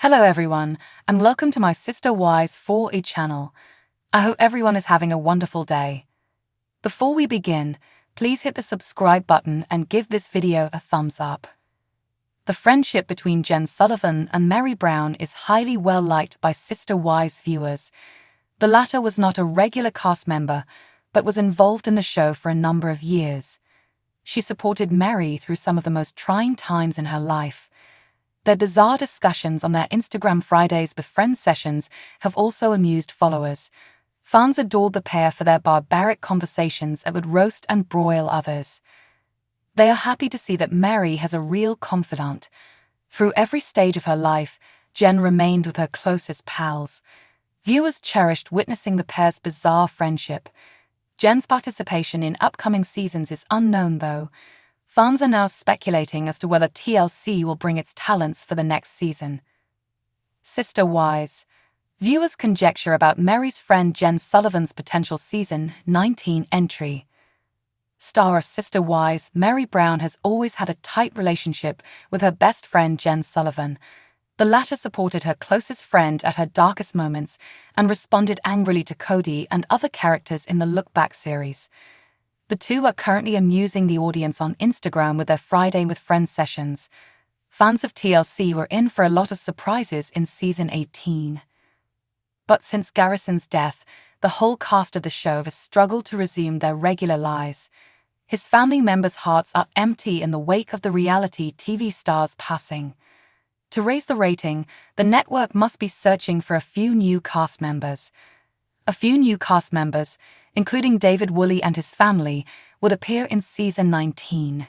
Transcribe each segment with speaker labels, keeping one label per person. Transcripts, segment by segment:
Speaker 1: Hello everyone, and welcome to my Sister Wise 4E channel. I hope everyone is having a wonderful day. Before we begin, please hit the subscribe button and give this video a thumbs up. The friendship between Jen Sullivan and Meri Brown is highly well liked by Sister Wise viewers. The latter was not a regular cast member, but was involved in the show for a number of years. She supported Meri through some of the most trying times in her life. Their bizarre discussions on their Instagram Fridays with Friends sessions have also amused followers. Fans adored the pair for their barbaric conversations that would roast and broil others. They are happy to see that Meri has a real confidant. Through every stage of her life, Jen remained with her closest pals. Viewers cherished witnessing the pair's bizarre friendship. Jen's participation in upcoming seasons is unknown, though. Fans are now speculating as to whether TLC will bring its talents for the next season. Sister Wise. Viewers conjecture about Meri's friend Jen Sullivan's potential season 19 entry. Star of Sister Wise, Meri Brown has always had a tight relationship with her best friend Jen Sullivan. The latter supported her closest friend at her darkest moments and responded angrily to Kody and other characters in the Look Back series. The two are currently amusing the audience on Instagram with their Friday with Friends sessions. Fans of TLC were in for a lot of surprises in season 18. But since Garrison's death, the whole cast of the show has struggled to resume their regular lives. His family members' hearts are empty in the wake of the reality TV star's passing. To raise the rating, the network must be searching for a few new cast members. A few new cast members, including David Woolley and his family, would appear in season 19.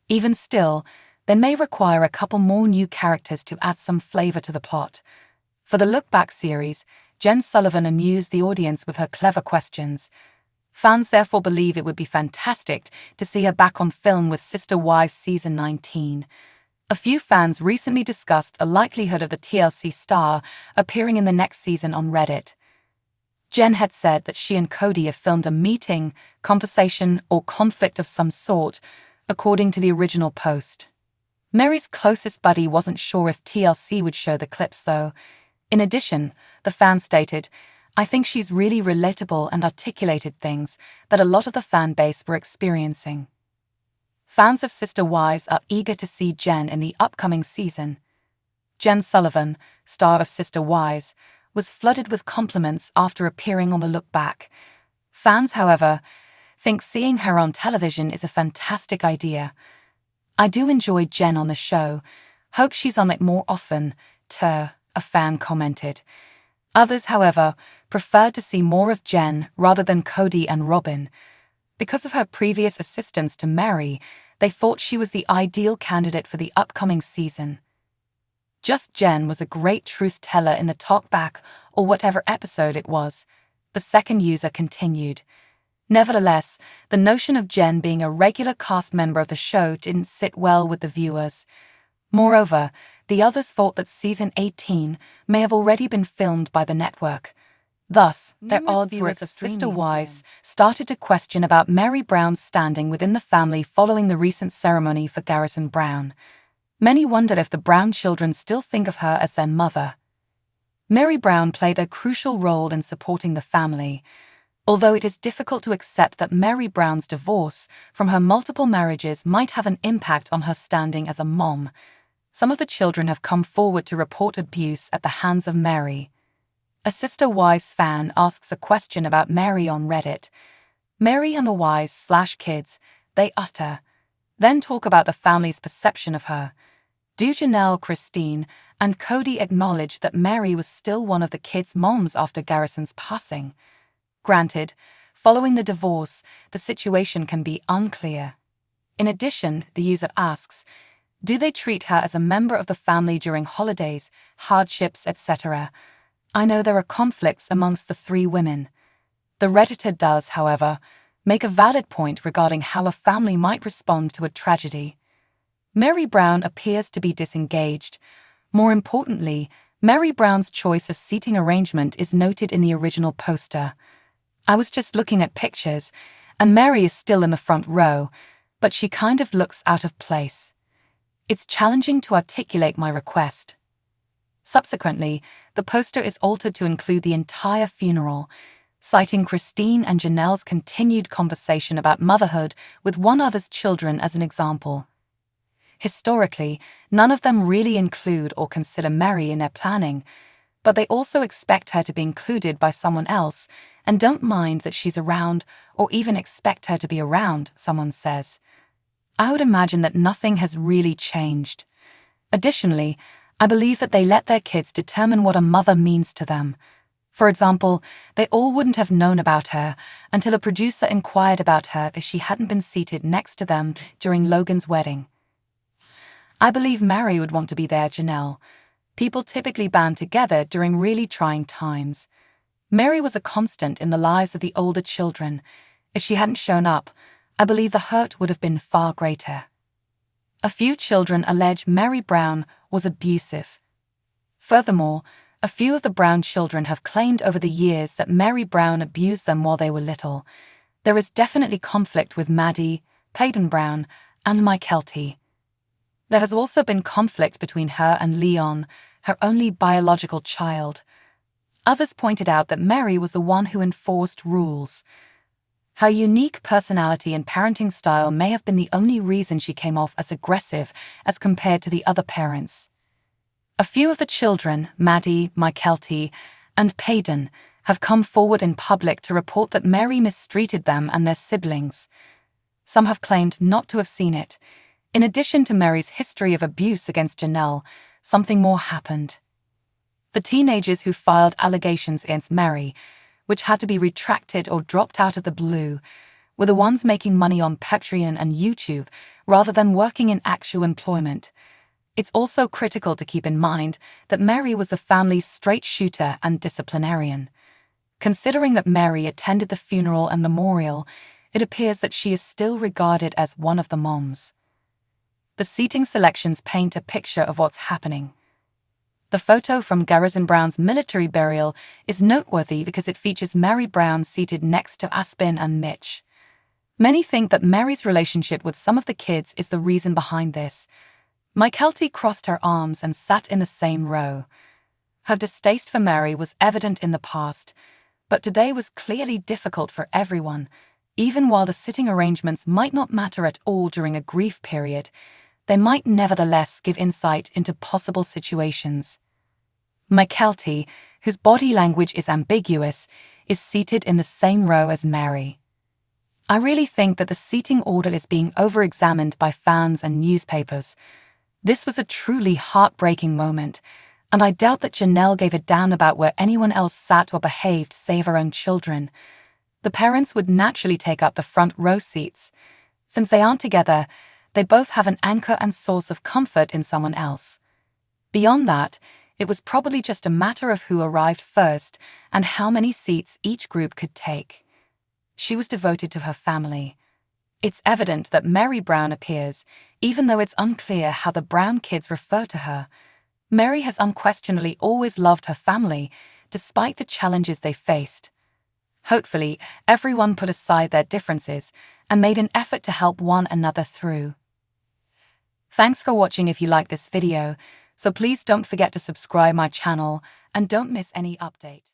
Speaker 1: Even still, they may require a couple more new characters to add some flavor to the plot. For the Look Back series, Jen Sullivan amused the audience with her clever questions. Fans therefore believe it would be fantastic to see her back on film with Sister Wives season 19. A few fans recently discussed the likelihood of the TLC star appearing in the next season on Reddit. Jen had said that she and Kody have filmed a meeting, conversation, or conflict of some sort, according to the original post. Meri's closest buddy wasn't sure if TLC would show the clips, though. In addition, the fan stated, "I think she's really relatable and articulated things that a lot of the fan base were experiencing." Fans of Sister Wives are eager to see Jen in the upcoming season. Jen Sullivan, star of Sister Wives, was flooded with compliments after appearing on the Look Back. Fans, however, think seeing her on television is a fantastic idea. "I do enjoy Jen on the show. Hope she's on it more often," a fan commented. Others, however, preferred to see more of Jen rather than Kody and Robin. Because of her previous assistance to Meri, they thought she was the ideal candidate for the upcoming season. "Just Jen was a great truth teller in the talkback or whatever episode it was," the second user continued. Nevertheless, the notion of Jen being a regular cast member of the show didn't sit well with the viewers. Moreover, the others thought that season 18 may have already been filmed by the network. Thus, their odds were of Sister Wives started to question about Meri Brown's standing within the family following the recent ceremony for Garrison Brown. Many wondered if the Brown children still think of her as their mother. Meri Brown played a crucial role in supporting the family. Although it is difficult to accept that Meri Brown's divorce from her multiple marriages might have an impact on her standing as a mom, some of the children have come forward to report abuse at the hands of Meri. A Sister Wives fan asks a question about Meri on Reddit. Meri and the wives/kids, they utter, then talk about the family's perception of her. Do Janelle, Christine, and Kody acknowledge that Meri was still one of the kids' moms after Garrison's passing? Granted, following the divorce, the situation can be unclear. In addition, the user asks, do they treat her as a member of the family during holidays, hardships, etc.? I know there are conflicts amongst the three women. The Redditor does, however, make a valid point regarding how a family might respond to a tragedy. Meri Brown appears to be disengaged. More importantly, Meri Brown's choice of seating arrangement is noted in the original poster. I was just looking at pictures, and Meri is still in the front row, but she kind of looks out of place. It's challenging to articulate my request. Subsequently, the poster is altered to include the entire funeral, citing Christine and Janelle's continued conversation about motherhood with one other's children as an example. Historically, none of them really include or consider Meri in their planning, but they also expect her to be included by someone else and don't mind that she's around or even expect her to be around, someone says. I would imagine that nothing has really changed. Additionally, I believe that they let their kids determine what a mother means to them. For example, they all wouldn't have known about her until a producer inquired about her if she hadn't been seated next to them during Logan's wedding. I believe Meri would want to be there, Janelle. People typically band together during really trying times. Meri was a constant in the lives of the older children. If she hadn't shown up, I believe the hurt would have been far greater. A few children allege Meri Brown was abusive. Furthermore, a few of the Brown children have claimed over the years that Meri Brown abused them while they were little. There is definitely conflict with Maddie, Peyton Brown, and Kody. There has also been conflict between her and Leon, her only biological child. Others pointed out that Meri was the one who enforced rules. Her unique personality and parenting style may have been the only reason she came off as aggressive as compared to the other parents. A few of the children, Maddie, Kody, and Peyton, have come forward in public to report that Meri mistreated them and their siblings. Some have claimed not to have seen it. In addition to Meri's history of abuse against Janelle, something more happened. The teenagers who filed allegations against Meri, which had to be retracted or dropped out of the blue, were the ones making money on Patreon and YouTube rather than working in actual employment. It's also critical to keep in mind that Meri was the family's straight shooter and disciplinarian. Considering that Meri attended the funeral and memorial, it appears that she is still regarded as one of the moms. The seating selections paint a picture of what's happening. The photo from Garrison Brown's military burial is noteworthy because it features Meri Brown seated next to Aspen and Mitch. Many think that Meri's relationship with some of the kids is the reason behind this. Kody crossed her arms and sat in the same row. Her distaste for Meri was evident in the past, but today was clearly difficult for everyone. Even while the sitting arrangements might not matter at all during a grief period, they might nevertheless give insight into possible situations. Kody, whose body language is ambiguous, is seated in the same row as Meri. I really think that the seating order is being over-examined by fans and newspapers. This was a truly heartbreaking moment, and I doubt that Janelle gave a damn about where anyone else sat or behaved save her own children. The parents would naturally take up the front row seats. Since they aren't together, they both have an anchor and source of comfort in someone else. Beyond that, it was probably just a matter of who arrived first and how many seats each group could take. She was devoted to her family. It's evident that Meri Brown appears, even though it's unclear how the Brown kids refer to her. Meri has unquestionably always loved her family, despite the challenges they faced. Hopefully, everyone put aside their differences and made an effort to help one another through. Thanks for watching. If you like this video, so please don't forget to subscribe my channel and don't miss any update.